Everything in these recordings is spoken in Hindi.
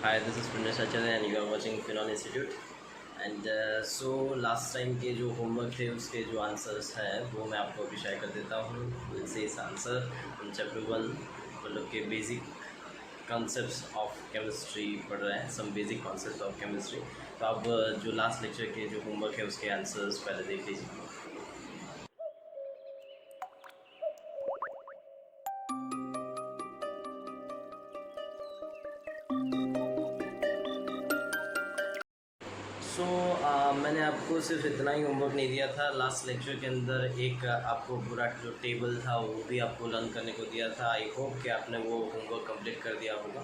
Hi, this is Pranay Acharya and you are watching Finon Institute. And so last time के जो होमवर्क थे उसके जो आंसर्स हैं वो मैं आपको अभी शेयर कर देता हूँ। से इस आंसर हम चैप्टर 1 मतलब के बेसिक कॉन्सेप्ट्स ऑफ केमिस्ट्री पढ़ रहे हैं, some basic concepts of chemistry. तो आप जो लास्ट लेक्चर के जो होमवर्क है उसके आंसर्स पहले देख लीजिए। मैंने आपको सिर्फ इतना ही होमवर्क नहीं दिया था। लास्ट लेक्चर के अंदर एक आपको पूरा जो टेबल था वो भी आपको लर्न करने को दिया था। आई होप कि आपने वो होमवर्क कंप्लीट कर दिया होगा।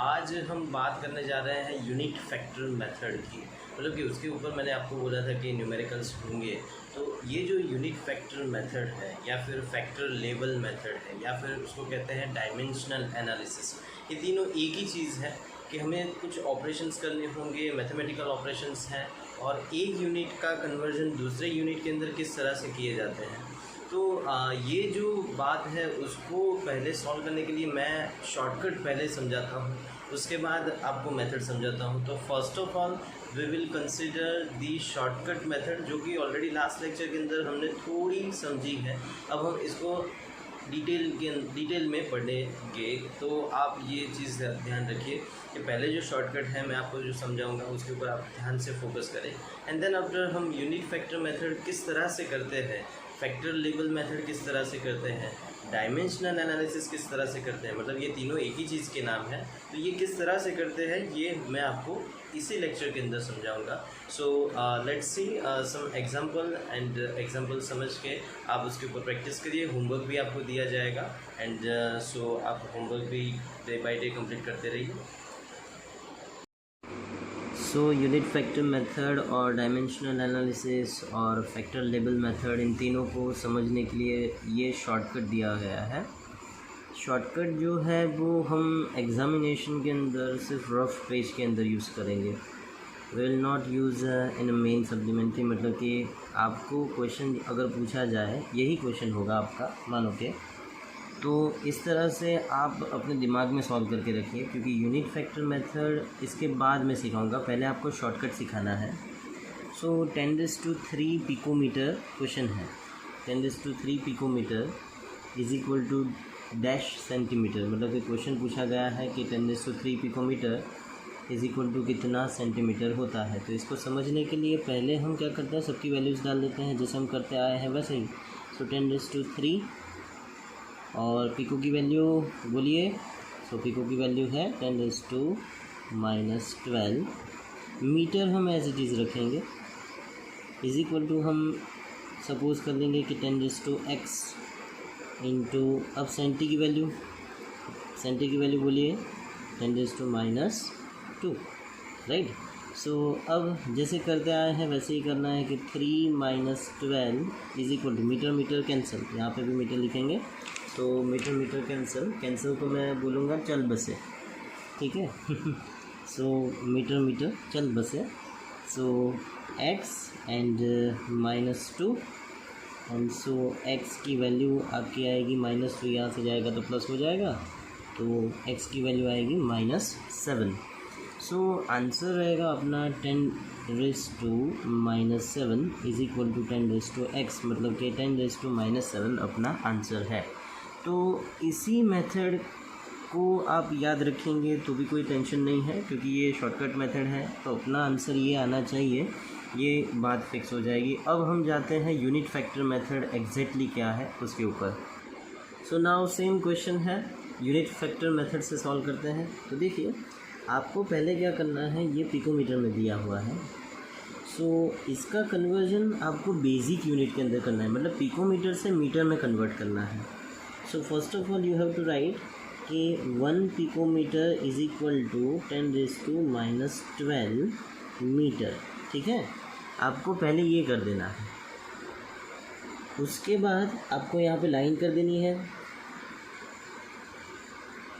आज हम बात करने जा रहे हैं यूनिट फैक्टर मेथड की, मतलब कि उसके ऊपर मैंने आपको बोला था कि न्यूमेरिकल्स होंगे। तो ये जो यूनिट फैक्टर मेथड है या फिर फैक्टर लेवल मेथड है या फिर उसको कहते हैं डायमेंशनल एनालिसिस, ये तीनों एक ही चीज़ है कि हमें कुछ ऑपरेशंस करने होंगे, मैथमेटिकल ऑपरेशंस हैं, और एक यूनिट का कन्वर्जन दूसरे यूनिट के अंदर किस तरह से किए जाते हैं। तो ये जो बात है उसको पहले सॉल्व करने के लिए मैं शॉर्टकट पहले समझाता हूँ, उसके बाद आपको मेथड समझाता हूँ। तो first of all we will consider the shortcut method, जो कि ऑलरेडी लास्ट लेक्चर के अंदर हमने थोड़ी समझी है। अब हम इसको डिटेल में पढ़ेंगे। तो आप ये चीज़ ध्यान रखिए कि पहले जो शॉर्टकट है मैं आपको जो समझाऊंगा उसके ऊपर आप ध्यान से फोकस करें। एंड देन आफ्टर हम यूनिट फैक्टर मेथड किस तरह से करते हैं, फैक्टर लेवल मेथड किस तरह से करते हैं, डायमेंशनल एनालिसिस किस तरह से करते हैं, मतलब ये तीनों एक ही चीज़ के नाम है। तो ये किस तरह से करते हैं ये मैं आपको इसी लेक्चर के अंदर समझाऊंगा। So let's see some example, and example समझ के आप उसके ऊपर प्रैक्टिस करिए। होमवर्क भी आपको दिया जाएगा एंड सो आप होमवर्क भी डे बाय डे कंप्लीट करते रहिए। यूनिट फैक्टर मेथड और डायमेंशनल एनालिसिस और फैक्टर लेवल मेथड, इन तीनों को समझने के लिए ये शॉर्टकट दिया गया है। शॉर्टकट जो है वो हम एग्ज़ामिनेशन के अंदर सिर्फ रफ पेज के अंदर यूज़ करेंगे। Will not use in main supplementary, मतलब कि आपको क्वेश्चन अगर पूछा जाए यही क्वेश्चन होगा आपका, मानो के, तो इस तरह से आप अपने दिमाग में सॉल्व करके रखिए, क्योंकि यूनिट फैक्टर मेथड इसके बाद में सिखाऊंगा, पहले आपको शॉर्टकट सिखाना है। 10⁻³ पिकोमीटर क्वेश्चन है। 10⁻³ picometre is equal to dash centimetre, मतलब कि क्वेश्चन पूछा गया है कि 10⁻³ पिकोमीटर इज इक्वल टू कितना सेंटीमीटर होता है। तो इसको समझने के लिए पहले हम क्या करते हैं, सबकी वैल्यूज़ डाल देते हैं जैसे हम करते आए हैं वैसे ही। 10⁻³ और पिको की वैल्यू बोलिए। पिको की वैल्यू है 10⁻⁻12। मीटर हम एज इट इज़ रखेंगे, इज इक्वल टू हम सपोज कर लेंगे कि 10⁻x इंटू, अब सेंटी की वैल्यू बोलिए 10⁻⁻2, राइट। अब जैसे करते आए हैं वैसे ही करना है कि 3 - 12 is equal to, metre cancel, यहाँ पे भी मीटर लिखेंगे तो मीटर कैंसिल को मैं बोलूँगा चल बसे, ठीक है। मीटर चल बसे। x एंड -2 एंड x की वैल्यू आपकी आएगी -2, यहाँ से जाएगा तो प्लस हो जाएगा, तो x की वैल्यू आएगी -7। आंसर रहेगा अपना 10⁻⁻7 इज इक्वल टू 10⁻x, मतलब कि 10⁻⁻7 अपना आंसर है। तो इसी मेथड को आप याद रखेंगे तो भी कोई टेंशन नहीं है, क्योंकि ये शॉर्टकट मेथड है, तो अपना आंसर ये आना चाहिए, ये बात फिक्स हो जाएगी। अब हम जाते हैं यूनिट फैक्टर मेथड एग्जैक्टली क्या है उसके ऊपर। नाउ सेम क्वेश्चन है, यूनिट फैक्टर मेथड से सॉल्व करते हैं। तो देखिए आपको पहले क्या करना है, ये पिकोमीटर में दिया हुआ है। इसका कन्वर्जन आपको बेसिक यूनिट के अंदर करना है, मतलब पिकोमीटर से मीटर में कन्वर्ट करना है। First of all you have to write कि 1 picometre is equal to 10⁻⁻12 metre, ठीक है। आपको पहले ये कर देना है, उसके बाद आपको यहाँ पे लाइन कर देनी है।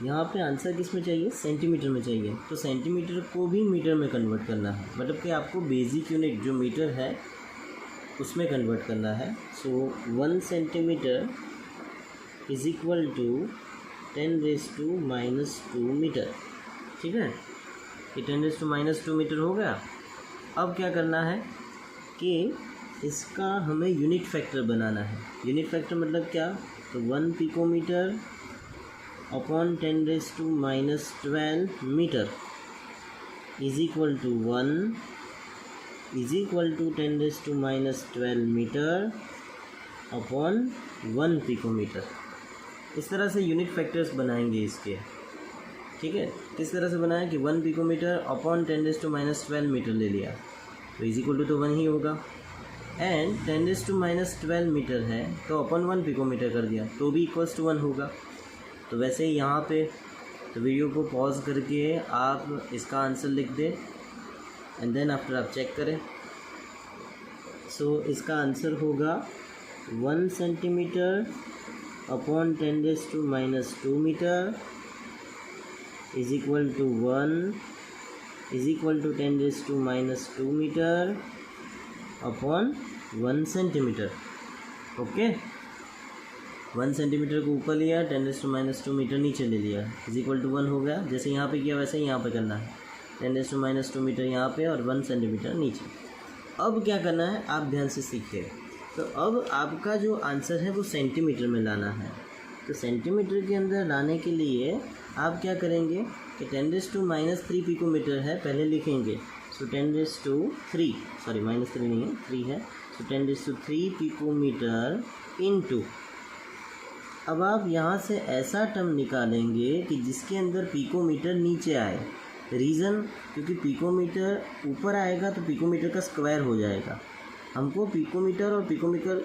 यहाँ पे आंसर किस में चाहिए, सेंटीमीटर में चाहिए, तो सेंटीमीटर को भी मीटर में कन्वर्ट करना है, मतलब कि आपको बेसिक यूनिट जो मीटर है उसमें कन्वर्ट करना है। 1 centimetre is equal to 10⁻⁻2 metre, ठीक है। ये 10⁻² मीटर हो गया। अब क्या करना है कि इसका हमें यूनिट फैक्टर बनाना है। यूनिट फैक्टर मतलब क्या, तो 1 picometre upon 10⁻12 metre is equal to 1 is equal to 10⁻12 metre upon 1 picometre. इस तरह से यूनिट फैक्टर्स बनाएंगे इसके, ठीक है। किस तरह से बनाया कि 1 पिकोमीटर अपॉन 10⁻12 मीटर ले लिया, तो इज इक्वल टू तो 1 ही होगा। एंड 10⁻12 मीटर है तो अपॉन 1 पिकोमीटर कर दिया तो भी इक्वल्स टू 1 होगा। तो वैसे ही यहाँ पे तो वीडियो को पॉज करके आप इसका आंसर लिख दें एंड देन आफ्टर आप चेक करें। सो इसका आंसर होगा 1 centimetre upon 10⁻² metre is equal to 1 is equal to 10⁻² metre upon 1 centimetre. Okay, 1 centimetre को ऊपर लिया, 10⁻² मीटर नीचे ले लिया, इज इक्वल टू 1 हो गया। जैसे यहाँ पे किया वैसे ही यहाँ पे करना है, 10⁻² मीटर यहाँ पे और 1 सेंटीमीटर नीचे। अब क्या करना है आप ध्यान से सीखिए। तो अब आपका जो आंसर है वो सेंटीमीटर में लाना है। तो सेंटीमीटर के अंदर लाने के लिए आप क्या करेंगे कि 10⁻³ पिकोमीटर है, पहले लिखेंगे। सो 10⁻³ सॉरी -3 नहीं है 3 है, सो 10⁻³ पिकोमीटर इनटू। अब आप यहाँ से ऐसा टर्म निकालेंगे कि जिसके अंदर पिकोमीटर नीचे आए। रीज़न, क्योंकि पिकोमीटर ऊपर आएगा तो पिकोमीटर का स्क्वायर हो जाएगा। हमको पिकोमीटर और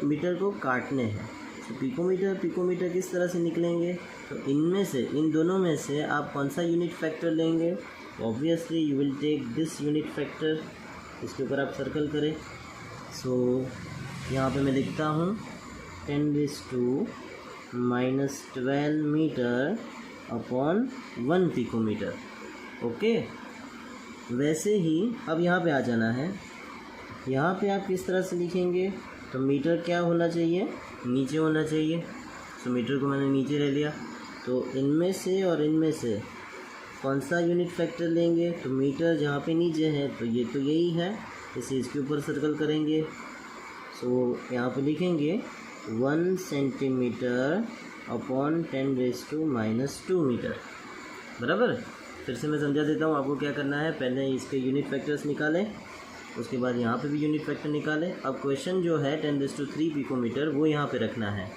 मीटर को काटने हैं। तो पिकोमीटर किस तरह से निकलेंगे, तो इनमें से, इन दोनों में से आप कौन सा यूनिट फैक्टर लेंगे। Obviously you will take this unit factor. इसके ऊपर आप सर्कल करें। सो यहाँ पे मैं लिखता हूँ 10⁻12 मीटर अपॉन 1 पिकोमीटर। ओके, वैसे ही अब यहाँ पे आ जाना है। यहाँ पे आप किस तरह से लिखेंगे, तो मीटर क्या होना चाहिए, नीचे होना चाहिए। तो मीटर को मैंने नीचे ले लिया। तो इनमें से और इनमें से कौन सा यूनिट फैक्टर लेंगे, तो मीटर जहाँ पे नीचे है तो ये तो यही है, इसे इसके ऊपर सर्कल करेंगे। सो यहाँ पे लिखेंगे 1 सेंटीमीटर अपॉन 10⁻² मीटर, बराबर। फिर से मैं समझा देता हूँ आपको क्या करना है। पहले इसके यूनिट फैक्टर्स निकालें, उसके बाद यहाँ पे भी यूनिट फैक्टर निकालें। अब क्वेश्चन जो है 10⁻³ पिकोमीटर वो यहाँ पे रखना है।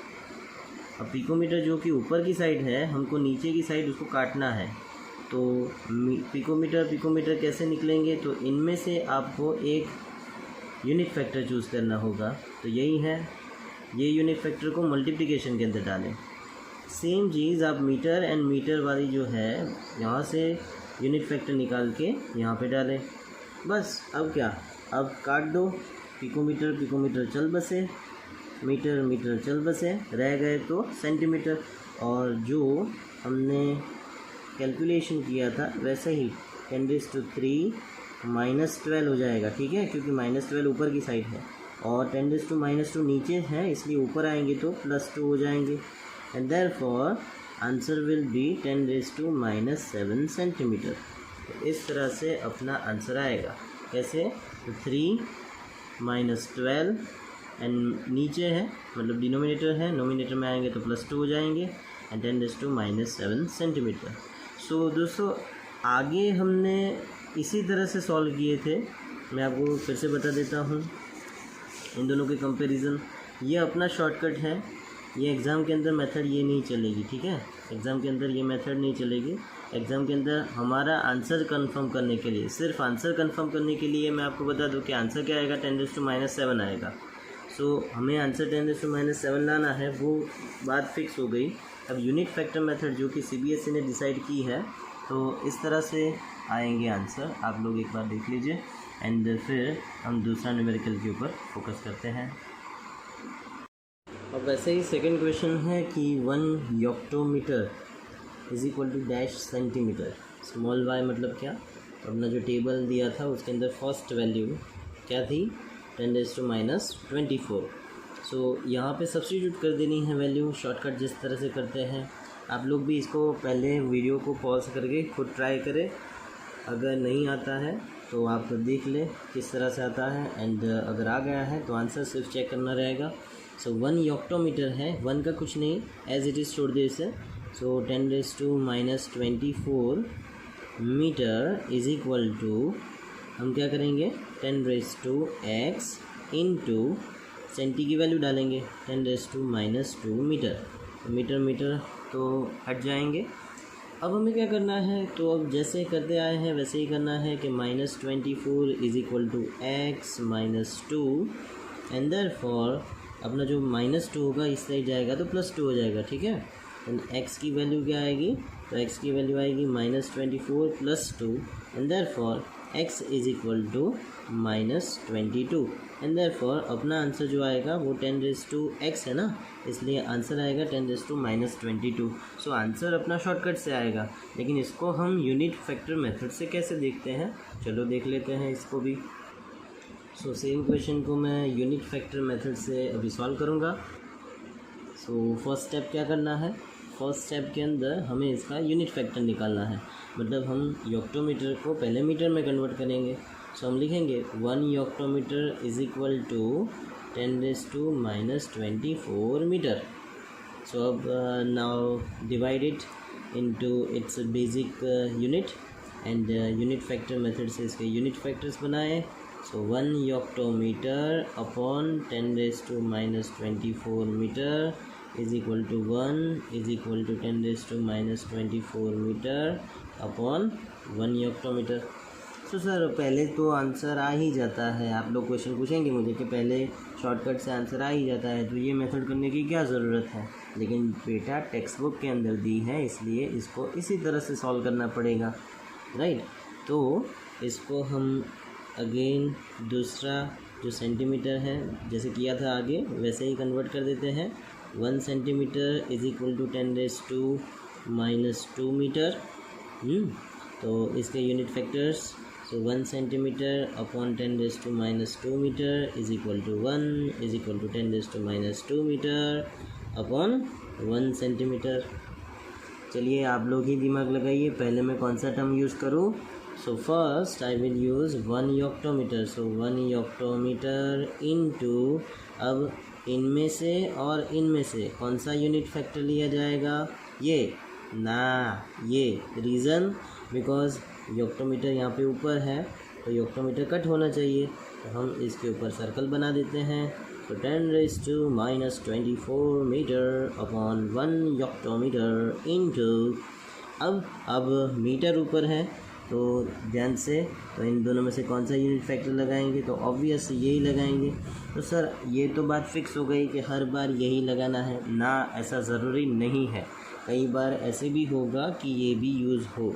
अब पिकोमीटर जो कि ऊपर की साइड है, हमको नीचे की साइड उसको काटना है। तो पिकोमीटर कैसे निकलेंगे, तो इनमें से आपको एक यूनिट फैक्टर चूज़ करना होगा। तो यही है, ये यूनिट फैक्टर को मल्टीप्लिकेशन के अंदर डालें। सेम चीज़ आप मीटर वाली जो है यहाँ से यूनिट फैक्टर निकाल के यहाँ पे डालें। बस अब क्या, अब काट दो। पिकोमीटर चल बसे, मीटर चल बसे, रह गए तो सेंटीमीटर। और जो हमने कैलकुलेशन किया था वैसे ही 10⁻³ -12 हो जाएगा, ठीक है, क्योंकि -12 ऊपर की साइड है और 10⁻² नीचे है, इसलिए ऊपर आएंगे तो +2 हो जाएंगे। And therefore answer will be 10⁻7 centimetre. तो इस तरह से अपना आंसर आएगा। कैसे, तो 3 -12 एंड नीचे है मतलब डिनोमिनेटर है, नोमिनेटर में आएंगे तो +2 हो जाएंगे एंड 10⁻7 सेंटीमीटर। सो दोस्तों आगे हमने इसी तरह से सॉल्व किए थे। मैं आपको फिर से बता देता हूँ इन दोनों के कंपैरिजन। ये अपना शॉर्टकट है, ये एग्ज़ाम के अंदर मेथड ये नहीं चलेगी, ठीक है। एग्ज़ाम के अंदर ये मेथड नहीं चलेगी। एग्ज़ाम के अंदर हमारा आंसर कंफर्म करने के लिए, सिर्फ आंसर कंफर्म करने के लिए मैं आपको बता दूं कि आंसर क्या आएगा, 10⁻7 आएगा। सो हमें आंसर 10⁻7 लाना है, वो बात फिक्स हो गई। अब यूनिट फैक्टर मेथड जो कि CBSE ने डिसाइड की है, तो इस तरह से आएंगे आंसर। आप लोग एक बार देख लीजिए एंड फिर हम दूसरा न्यूमेरिकल के ऊपर फोकस करते हैं। अब वैसे ही सेकंड क्वेश्चन है कि 1 yoctometre is equal to dash centimetre. Small y मतलब क्या, तो अपना जो टेबल दिया था उसके अंदर फर्स्ट वैल्यू क्या थी, 10⁻24। सो यहाँ पे सब्स्टिट्यूट कर देनी है वैल्यू, शॉर्टकट जिस तरह से करते हैं। आप लोग भी इसको पहले वीडियो को पॉज करके खुद ट्राई करें अगर नहीं आता है तो आप देख लें किस तरह से आता है, एंड अगर आ गया है तो आंसर सिर्फ चेक करना रहेगा। सो 1 योक्टोमीटर है, 1 का कुछ नहीं, एज इट इज़ छोड़ दिए इसे। सो 10⁻⁻⁴ मीटर इज़ इक्वल टू, हम क्या करेंगे 10⁻⁻x इंटू सेंटी की वैल्यू डालेंगे 10⁻⁻² मीटर। मीटर मीटर तो हट जाएंगे। अब हमें क्या करना है, तो अब जैसे करते आए हैं वैसे ही करना है कि -24 is equal to x -2, and therefore अपना जो -2 होगा इस साइड जाएगा तो +2 हो जाएगा, ठीक है। एंड x की वैल्यू क्या आएगी, तो x की वैल्यू आएगी -24 + 2, and therefore x is equal to -22, and therefore अपना आंसर जो आएगा वो 10⁻x है ना, इसलिए आंसर आएगा 10⁻22। सो आंसर अपना शॉर्टकट से आएगा, लेकिन इसको हम यूनिट फैक्टर मेथड से कैसे देखते हैं, चलो देख लेते हैं इसको भी। सो सेम क्वेश्चन को मैं यूनिट फैक्टर मेथड से अभी सॉल्व करूँगा। सो फर्स्ट स्टेप क्या करना है, फर्स्ट स्टेप के अंदर हमें इसका यूनिट फैक्टर निकालना है, मतलब हम योक्टोमीटर को पहले मीटर में कन्वर्ट करेंगे। सो हम लिखेंगे 1 yoctometre is equal to 10⁻⁻24 metre. So अब now divide it into its basic unit, and unit factor method से इसके यूनिट फैक्टर्स बनाए। So 1 yoctometre upon 10⁻⁻24 metre is equal to 1 is equal to 10⁻⁻24 metre upon 1 yoctometre. तो सर पहले तो आंसर आ ही जाता है, आप लोग क्वेश्चन पूछेंगे मुझे कि पहले शॉर्टकट से आंसर आ ही जाता है तो ये मेथड करने की क्या ज़रूरत है, लेकिन बेटा टेक्स्ट बुक के अंदर दी है इसलिए इसको इसी तरह से सॉल्व करना पड़ेगा, राइट। तो इसको हम अगेन दूसरा जो सेंटीमीटर है जैसे किया था आगे वैसे ही कन्वर्ट कर देते हैं। 1 centimetre is equal to 10⁻⁻² metre. तो इसके unit factors, so 1 centimetre upon 10⁻⁻² metre is equal to 1 is equal to 10⁻⁻² metre upon 1 centimetre. चलिए आप लोग ही दिमाग लगाइए, पहले मैं कौन सा टर्म यूज़ करूँ। So first I will use 1 yoctometre. So 1 yoctometre into, अब इनमें से और इनमें से कौन सा यूनिट फैक्टर लिया जाएगा, ये ना, ये रीज़न बिकॉज योक्टोमीटर यहाँ पे ऊपर है तो योक्टोमीटर कट होना चाहिए, तो हम इसके ऊपर सर्कल बना देते हैं। तो 10⁻⁻24 मीटर अपॉन 1 योक्टोमीटर इनटू, अब मीटर ऊपर है तो ध्यान से, तो इन दोनों में से कौन सा यूनिट फैक्टर लगाएंगे, तो ऑब्वियस यही लगाएंगे। तो सर ये तो बात फिक्स हो गई कि हर बार यही लगाना है ना, ऐसा ज़रूरी नहीं है, कई बार ऐसे भी होगा कि ये भी यूज़ हो,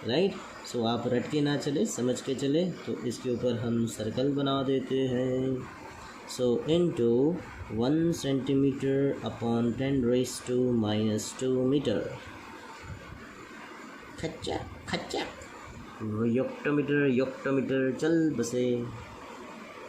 राइट। सो आप रट के ना चले, समझ के चले। तो इसके ऊपर हम सर्कल बना देते हैं। So into 1 centimetre upon 10⁻⁻² metre. खच्चा खच्चा योक्टोमीटर योक्टोमीटर चल बसे,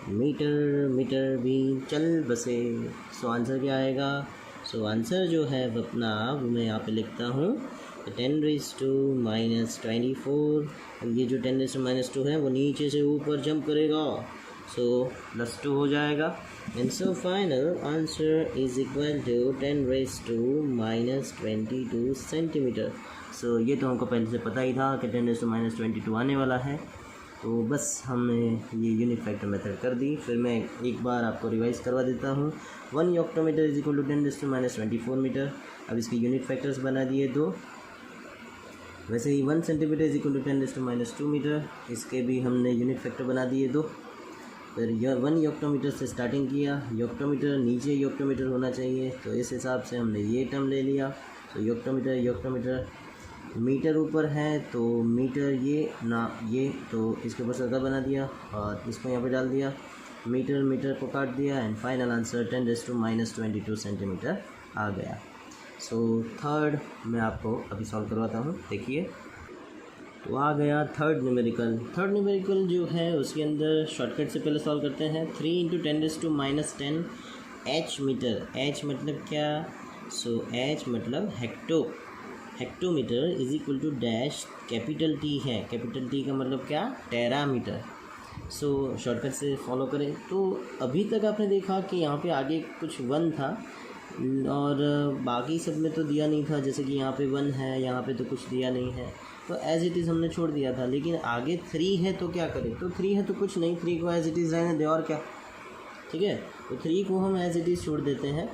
मीटर मीटर भी चल बसे। सो आंसर क्या आएगा, सो आंसर जो है वो अपना वो मैं यहाँ पे लिखता हूँ 10⁻⁻24। ये जो 10⁻² है वो नीचे से ऊपर जंप करेगा, सो +2 हो जाएगा। And so final answer is equal to 10⁻⁻22 centimetre. So ये तो हमको पहले से पता ही था कि 10⁻22 आने वाला है, तो बस हमने ये यूनिट फैक्टर मेथड कर दी। फिर मैं एक बार आपको रिवाइज करवा देता हूँ। 1 yoctometre is equal to 10⁻24 metre. अब इसके यूनिट फैक्टर्स बना दिए 2। वैसे ही 1 centimetre is equal to 10⁻² metre, इसके भी हमने यूनिट फैक्टर बना दिए 2। फिर 1 योक्टोमीटर से स्टार्टिंग किया, योक्टोमीटर नीचे योक्टोमीटर होना चाहिए, तो इस हिसाब से हमने ये टर्म ले लिया। तो योक्टोमीटर योक्टोमीटर, मीटर ऊपर है तो मीटर ये ना ये, तो इसके ऊपर सर्कल बना दिया और इसको यहाँ पे डाल दिया, मीटर मीटर को काट दिया, एंड फाइनल आंसर 10⁻22 सेंटीमीटर आ गया। सो थर्ड मैं आपको अभी सॉल्व करवाता हूँ, देखिए। तो आ गया थर्ड न्यूमेरिकल। थर्ड न्यूमेरिकल जो है उसके अंदर शॉर्टकट से पहले सॉल्व करते हैं। 3 × 10⁻⁻10 H मीटर। H मतलब क्या, सो H मतलब hecto, hectometre is equal to dash, capital T है, कैपिटल टी का मतलब क्या, टेरामीटर। सो शॉर्टकट से फॉलो करें। तो अभी तक आपने देखा कि यहाँ पे आगे कुछ 1 था और बाकी सब में तो दिया नहीं था, जैसे कि यहाँ पे 1 है, यहाँ पे तो कुछ दिया नहीं है, तो एज इट इज़ हमने छोड़ दिया था। लेकिन आगे 3 है तो क्या करें, तो 3 है तो कुछ नहीं, 3 को एज इट इज़ रहने दें और क्या, ठीक है। तो 3 को हम एज इट इज़ छोड़ देते हैं।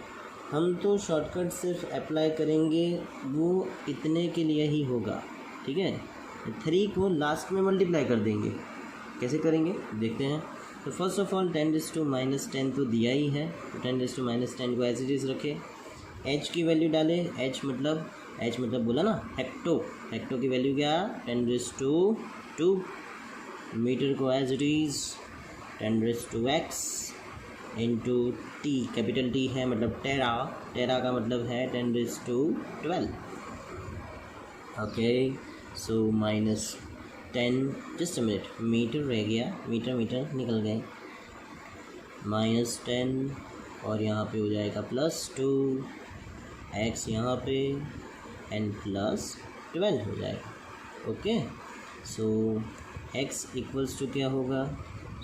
हम तो शॉर्टकट सिर्फ अप्लाई करेंगे, वो इतने के लिए ही होगा, ठीक है। 3 को लास्ट में मल्टीप्लाई कर देंगे, कैसे करेंगे देखते हैं। तो फर्स्ट ऑफ ऑल 10⁻10 तो दिया ही है, तो 10⁻10 को एज इट इज़ रखें। h की वैल्यू डालें, h मतलब बोला ना हेक्टो, हेक्टो की वैल्यू क्या, 10⁻2। मीटर को as it is 10⁻x into T, capital T है मतलब टेरा, टेरा का मतलब है 10⁻12। Okay, so -10, just a minute, metre रह गया, मीटर निकल गए, -10 और यहाँ पे हो जाएगा +2, x यहाँ पे एंड +12 हो जाएगा। Okay, so x equals to क्या होगा,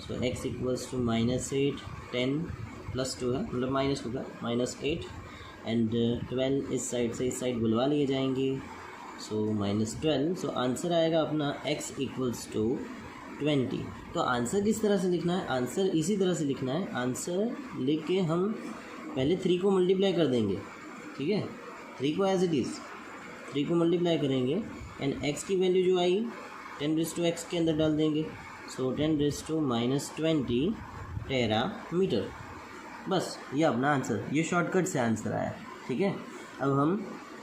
सो x इक्वल्स टू -8, 10 +2 है मतलब माइनस होगा, -8 एंड 12 इस साइड से इस साइड बुलवा लिए जाएंगे, सो -12। सो आंसर आएगा अपना x इक्वल्स टू 20। तो आंसर किस तरह से लिखना है, आंसर इसी तरह से लिखना है। आंसर लिख के हम पहले 3 को मल्टीप्लाई कर देंगे, ठीक है, 3 को एज इट इज़ 3 को मल्टीप्लाई करेंगे एंड x की वैल्यू जो आई 10⁻x के अंदर डाल देंगे, सो 10⁻−20 टेरामीटर। बस ये अपना आंसर, ये शॉर्टकट से आंसर आया, ठीक है। अब हम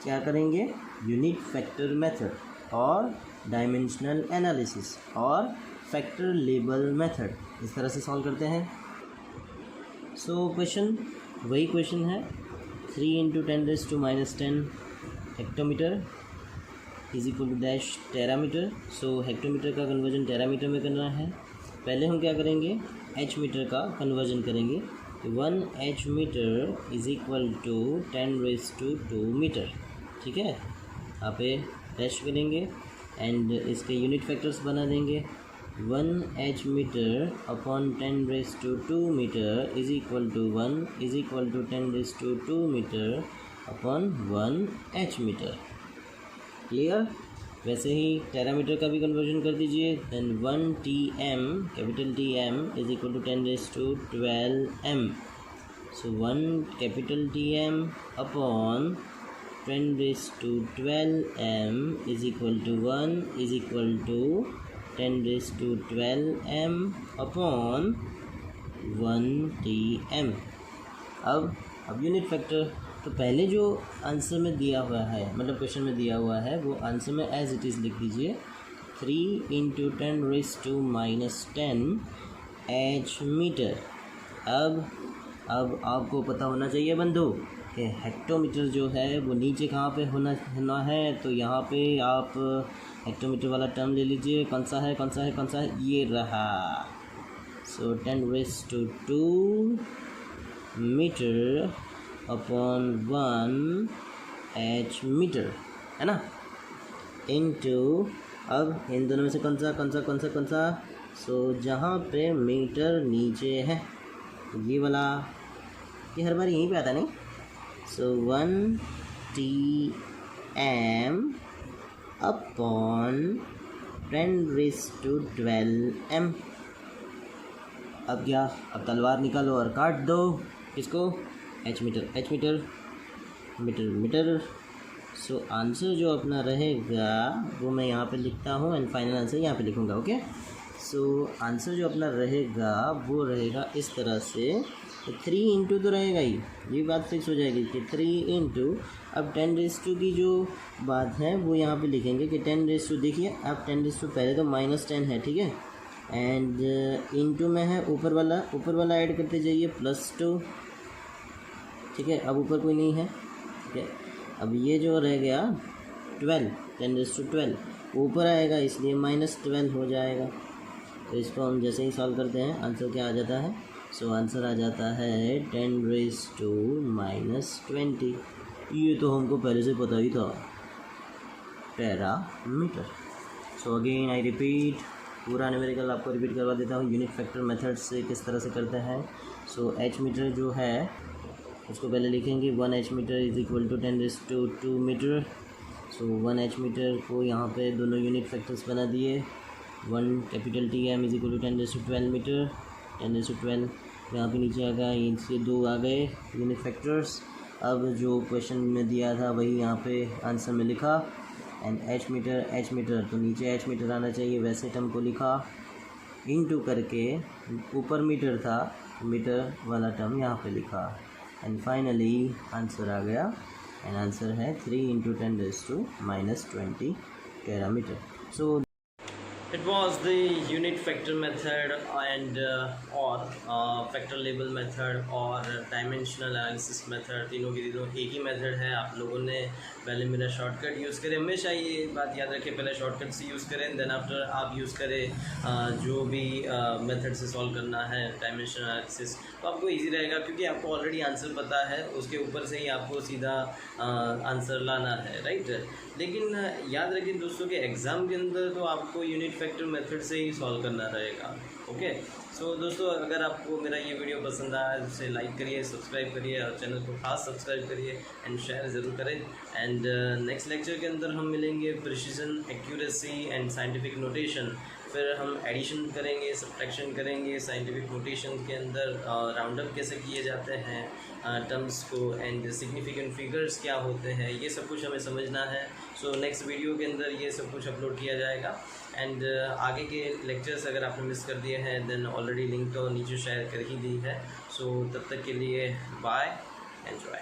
क्या करेंगे, यूनिट फैक्टर मेथड और डायमेंशनल एनालिसिस और फैक्टर लेबल मेथड, इस तरह से सॉल्व करते हैं। सो क्वेश्चन वही क्वेश्चन है, 3 × 10⁻10 hectometre is equal to dash terametre. So hectometre का कन्वर्जन टेरामीटर में करना है। पहले हम क्या करेंगे, एच मीटर का कन्वर्जन करेंगे। 1 H metre is equal to 10⁻2 metre, ठीक है। यहाँ पे टेस्ट करेंगे एंड इसके यूनिट फैक्टर्स बना देंगे। 1 H metre upon 10⁻2 metre is equal to 1 is equal to 10⁻2 metre upon 1 H metre. Clear. वैसे ही टेरामीटर का भी कन्वर्जन कर दीजिए, then 1 TM, capital TM is equal to 10⁻12 M। So 1 capital TM अपॉन 10⁻12 M is equal to 1 is equal to 10⁻12 M अपॉन 1 TM। अब यूनिट फैक्टर, तो पहले जो आंसर में दिया हुआ है, मतलब क्वेश्चन में दिया हुआ है, वो आंसर में एज इट इज़ लिख दीजिए। 3 × 10⁻10 एच मीटर। अब आपको पता होना चाहिए बंधु कि हेक्टोमीटर जो है वो नीचे कहाँ पे होना है, तो यहाँ पे आप हेक्टोमीटर वाला टर्म ले लीजिए। कौन सा है, ये रहा। सो 10⁻2 मीटर अपॉन 1 एच मीटर, है ना, इनटू, अब इन दोनों में से कौन सा, सो जहाँ पे मीटर नीचे है ये वाला, ये हर बार यहीं पे आता नहीं। सो 1 TM अपॉन 10⁻12 M। अब क्या, अब तलवार निकालो और काट दो किसको, एच मीटर। सो आंसर जो अपना रहेगा वो मैं यहाँ पे लिखता हूँ एंड फाइनल आंसर यहाँ पे लिखूँगा। ओके, सो आंसर जो अपना रहेगा वो रहेगा इस तरह से। तो 3 इंटू तो रहेगा ही, ये बात फिक्स हो जाएगी कि 3 इंटू, अब 10⁻2 की जो बात है वो यहाँ पे लिखेंगे कि 10⁻2, देखिए अब 10⁻2 पहले तो -10 है, ठीक है, एंड इंटू में है ऊपर वाला ऐड करते जाइए +2, ठीक है। अब ऊपर कोई नहीं है, ठीक है। अब ये जो रह गया 12, 10⁻12 ऊपर आएगा इसलिए -12 हो जाएगा। तो इसको हम जैसे ही सॉल्व करते हैं आंसर क्या आ जाता है, सो आंसर आ जाता है 10⁻2 -20। ये तो हमको पहले से पता ही था, टेरामीटर। सो अगेन आई रिपीट, पूरा न्यूमेरिकल आपको रिपीट करवा देता हूँ यूनिट फैक्टर मेथड से किस तरह से करते हैं। सो एच मीटर जो है उसको पहले लिखेंगे 1 H metre is equal to 10⁻²² metre. So 1 H metre को यहाँ पे दोनों यूनिट फैक्टर्स बना दिए, 1 capital T M is equal to 10⁻12 metre, 10⁻12 यहाँ पे नीचे आ गया, इनसे 2 आ गए यूनिट फैक्टर्स। अब जो क्वेश्चन में दिया था वही यहाँ पे आंसर में लिखा, एंड एच मीटर तो नीचे एच मीटर आना चाहिए, वैसे टर्म को लिखा, इनटू करके ऊपर मीटर था, मीटर वाला टर्म यहाँ पे लिखा, एंड फाइनली आंसर आ गया, एंड आंसर है 3 × 10⁻20 टेरामीटर। सो It was the unit factor method and or factor label method और dimensional analysis method, तीनों की तीनों एक ही मेथड है। आप लोगों ने पहले मेरा शॉर्टकट यूज़ करें, हमेशा ये बात याद रखें, पहले शॉर्टकट से यूज़ करें, देन आफ्टर आप यूज़ करें जो भी मेथड से सॉल्व करना है डायमेंशनल एनालिसिस, तो आपको इजी रहेगा क्योंकि आपको ऑलरेडी आंसर पता है, उसके ऊपर से ही आपको सीधा आंसर लाना है, राइट। लेकिन याद रखिए दोस्तों कि एग्ज़ाम के अंदर तो आपको यूनिट फैक्टर मेथड से ही सॉल्व करना रहेगा। ओके, सो दोस्तों अगर आपको मेरा ये वीडियो पसंद आया तो उसे लाइक करिए, सब्सक्राइब करिए और चैनल को खास सब्सक्राइब करिए एंड शेयर ज़रूर करें। एंड नेक्स्ट लेक्चर के अंदर हम मिलेंगे precision, accuracy and scientific notation, फिर हम एडिशन करेंगे, सब्ट्रैक्शन करेंगे, साइंटिफिक नोटेशन के अंदर राउंड अप कैसे किए जाते हैं टर्म्स को, एंड सिग्निफिकेंट फिगर्स क्या होते हैं, ये सब कुछ हमें समझना है। सो नेक्स्ट वीडियो के अंदर ये सब कुछ अपलोड किया जाएगा। एंड आगे के लेक्चर्स अगर आपने मिस कर दिए हैं देन ऑलरेडी लिंक तो नीचे शेयर कर ही दी है। सो तब तक के लिए बाय, एंजॉय।